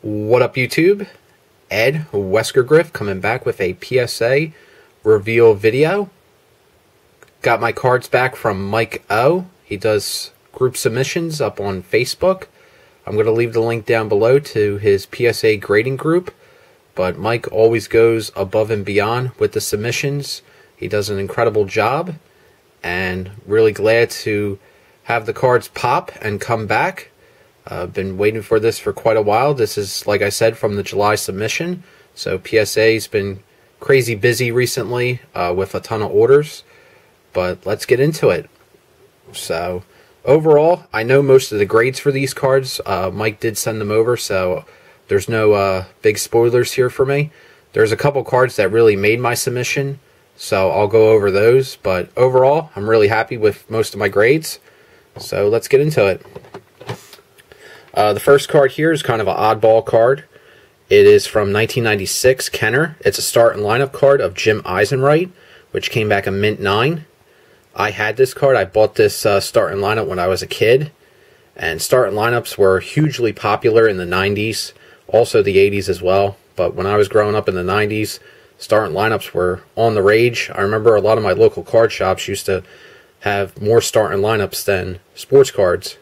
What up, YouTube? Ed, WeskerGriff, coming back with a PSA reveal video. Got my cards back from Mike O. He does group submissions up on Facebook. I'm going to leave the link down below to his PSA grading group. But Mike always goes above and beyond with the submissions. He does an incredible job. And really glad to have the cards pop and come back. I've been waiting for this for quite a while. This is, like I said, from the July submission. So PSA's been crazy busy recently with a ton of orders. But let's get into it. So overall, I know most of the grades for these cards. Mike did send them over, so there's no big spoilers here for me. There's a couple cards that really made my submission, so I'll go over those. But overall, I'm really happy with most of my grades. So let's get into it. The first card here is kind of an oddball card. It is from 1996, Kenner. It's a start and lineup card of Jim Eisenreich, which came back a mint 9. I had this card. I bought this start and lineup when I was a kid. And start and lineups were hugely popular in the 90s, also the 80s as well. But when I was growing up in the 90s, start and lineups were on the rage. I remember a lot of my local card shops used to have more start and lineups than sports cards.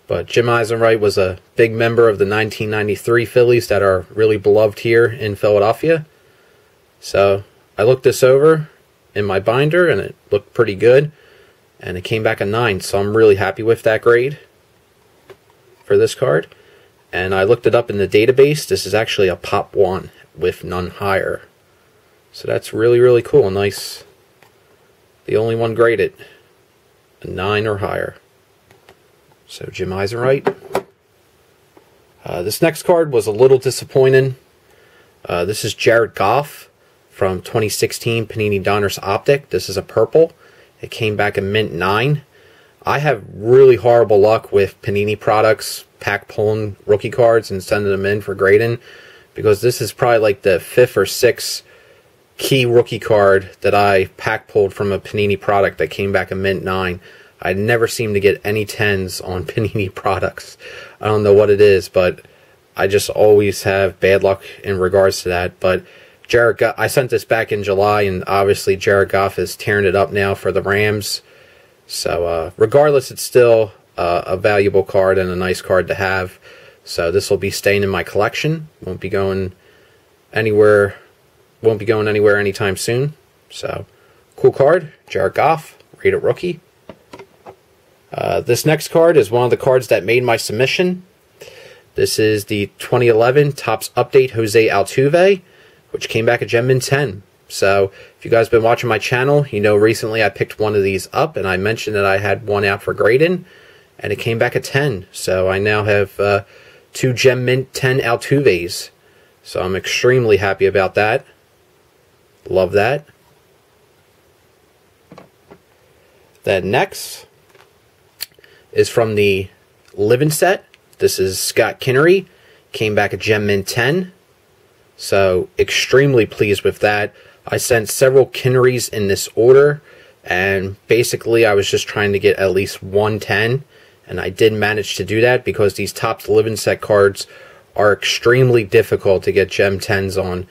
But Jim Eisenreich was a big member of the 1993 Phillies that are really beloved here in Philadelphia. So I looked this over in my binder and it looked pretty good. And it came back a 9, so I'm really happy with that grade for this card. And I looked it up in the database. This is actually a Pop 1 with none higher. So that's really, really cool. Nice. The only one graded a 9 or higher. So Jim Eisenreich. This next card was a little disappointing. This is Jared Goff from 2016 Panini Donruss Optic. This is a purple. It came back a mint 9. I have really horrible luck with Panini products, pack pulling rookie cards and sending them in for grading, because this is probably like the 5th or 6th key rookie card that I pack pulled from a Panini product that came back a mint 9. I never seem to get any 10s on Panini products. I don't know what it is, but I just always have bad luck in regards to that. But Jared Goff, I sent this back in July, and obviously Jared Goff is tearing it up now for the Rams. So regardless, it's still a valuable card and a nice card to have. So this will be staying in my collection. Won't be going anywhere. Won't be going anywhere anytime soon. So cool card, Jared Goff, rated rookie. This next card is one of the cards that made my submission. This is the 2011 Topps Update Jose Altuve, which came back a gem mint 10. So if you guys have been watching my channel, you know recently I picked one of these up and I mentioned that I had one out for grading, and it came back a 10. So I now have 2 gem mint 10 Altuves. So I'm extremely happy about that. Love that. Then next is from the Living set. This is Scott Kinnery. Came back a gem mint 10. So extremely pleased with that. I sent several Kinnerys in this order, and basically I was just trying to get at least 110, and I did manage to do that because these Topps Living set cards are extremely difficult to get gem 10s on.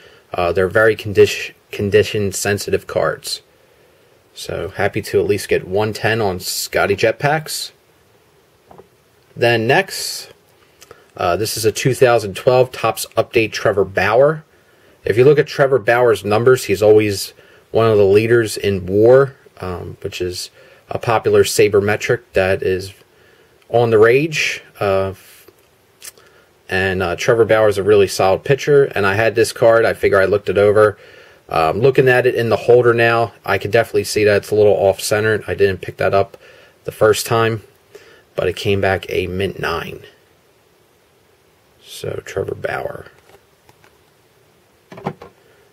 They're very condition sensitive cards. So happy to at least get 110 on Scotty Jetpacks. Then next, this is a 2012 Topps Update Trevor Bauer. If you look at Trevor Bauer's numbers, he's always one of the leaders in WAR, which is a popular sabermetric that is on the rage. And Trevor Bauer is a really solid pitcher, and I had this card. I figure I looked it over. Looking at it in the holder now, I can definitely see that it's a little off-centered. I didn't pick that up the first time, but it came back a mint 9. So Trevor Bauer.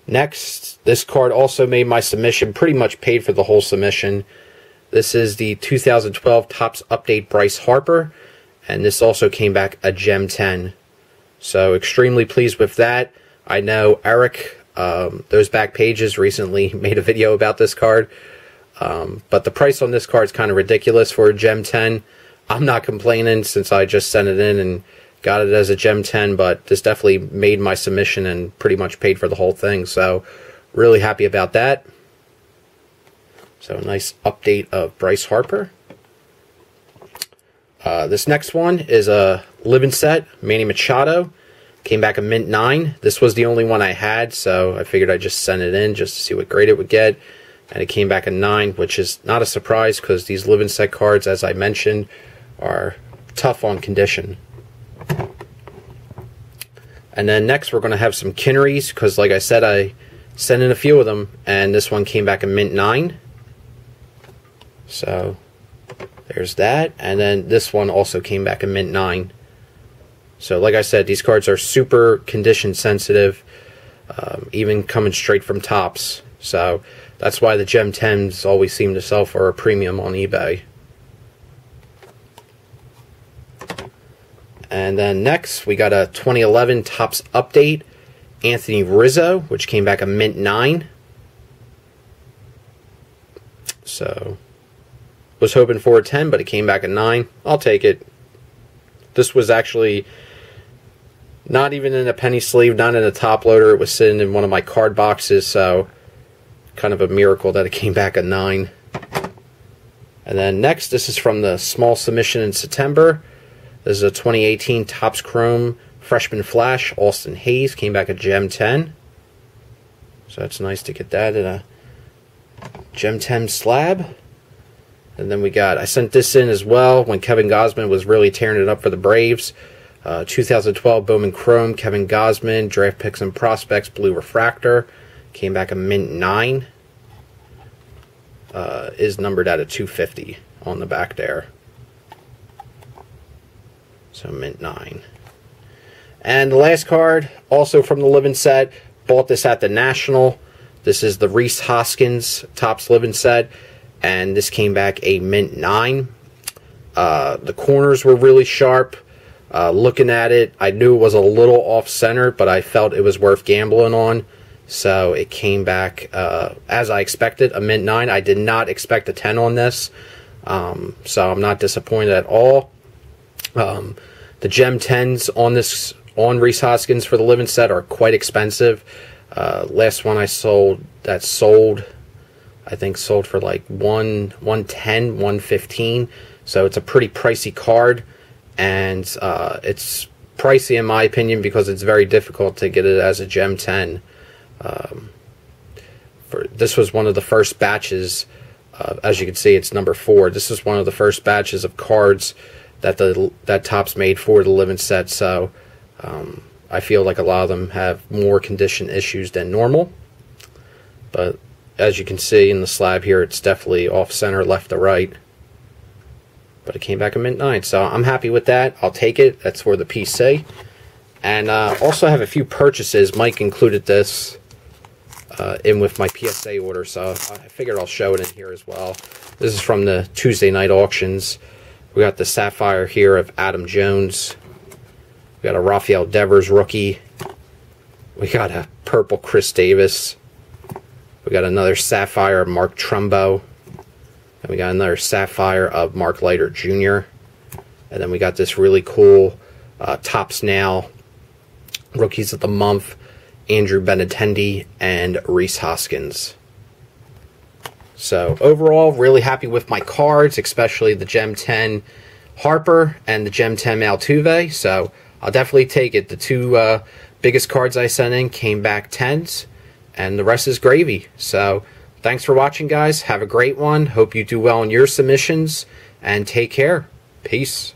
Next, this card also made my submission, pretty much paid for the whole submission. This is the 2012 Topps Update Bryce Harper, and this also came back a gem 10. So extremely pleased with that. I know Eric, those back pages, recently made a video about this card, but the price on this card is kind of ridiculous for a gem 10. I'm not complaining since I just sent it in and got it as a Gem 10, but this definitely made my submission and pretty much paid for the whole thing. So really happy about that. So nice update of Bryce Harper. This next one is a living set, Manny Machado. Came back a mint 9. This was the only one I had, so I figured I'd just send it in just to see what grade it would get. And it came back a 9, which is not a surprise because these living set cards, as I mentioned, are tough on condition. And then next we're going to have some Kinnerys because, like I said, I sent in a few of them, and this one came back a mint 9. So there's that. And then this one also came back a mint 9. So like I said, these cards are super condition sensitive, even coming straight from Topps. So that's why the Gem 10s always seem to sell for a premium on eBay. And then next, we got a 2011 Topps update, Anthony Rizzo, which came back a mint 9. So was hoping for a 10, but it came back a 9. I'll take it. This was actually not even in a penny sleeve, not in a top loader. It was sitting in one of my card boxes, so kind of a miracle that it came back a 9. And then next, this is from the small submission in September. This is a 2018 Topps Chrome Freshman Flash, Austin Hayes. Came back a Gem 10. So that's nice to get that in a Gem 10 slab. And then we got, I sent this in as well when Kevin Gausman was really tearing it up for the Braves. 2012 Bowman Chrome, Kevin Gausman, Draft Picks and Prospects, Blue Refractor. Came back a mint 9. Is numbered at a 250 on the back there. So mint 9. And the last card, also from the living set, bought this at the National. This is the Rhys Hoskins Topps living set, and this came back a mint 9. The corners were really sharp. Looking at it, I knew it was a little off-center, but I felt it was worth gambling on. So it came back, as I expected, a mint 9. I did not expect a 10 on this, so I'm not disappointed at all. The Gem 10s on Rhys Hoskins for the living set are quite expensive. Last one I sold, I think sold for like $110, $115. So it's a pretty pricey card, and it's pricey in my opinion because it's very difficult to get it as a Gem 10. This was one of the first batches. As you can see, it's number 4. This is one of the first batches of cards that Topps made for the living set, so I feel like a lot of them have more condition issues than normal. But as you can see in the slab here, it's definitely off center, left to right. But it came back a mint 9, so I'm happy with that. I'll take it. That's for the PSA. And also have a few purchases. Mike included this in with my PSA order, so I figured I'll show it in here as well. This is from the Tuesday night auctions. We got the Sapphire here of Adam Jones. We got a Rafael Devers rookie. We got a purple Chris Davis. We got another Sapphire of Mark Trumbo. And we got another Sapphire of Mark Leiter Jr. And then we got this really cool Topps Now Rookies of the Month, Andrew Benintendi and Rhys Hoskins. So overall, really happy with my cards, especially the Gem 10 Harper and the Gem 10 Altuve. So I'll definitely take it. The two biggest cards I sent in came back 10s, and the rest is gravy. So thanks for watching, guys. Have a great one. Hope you do well in your submissions, and take care. Peace.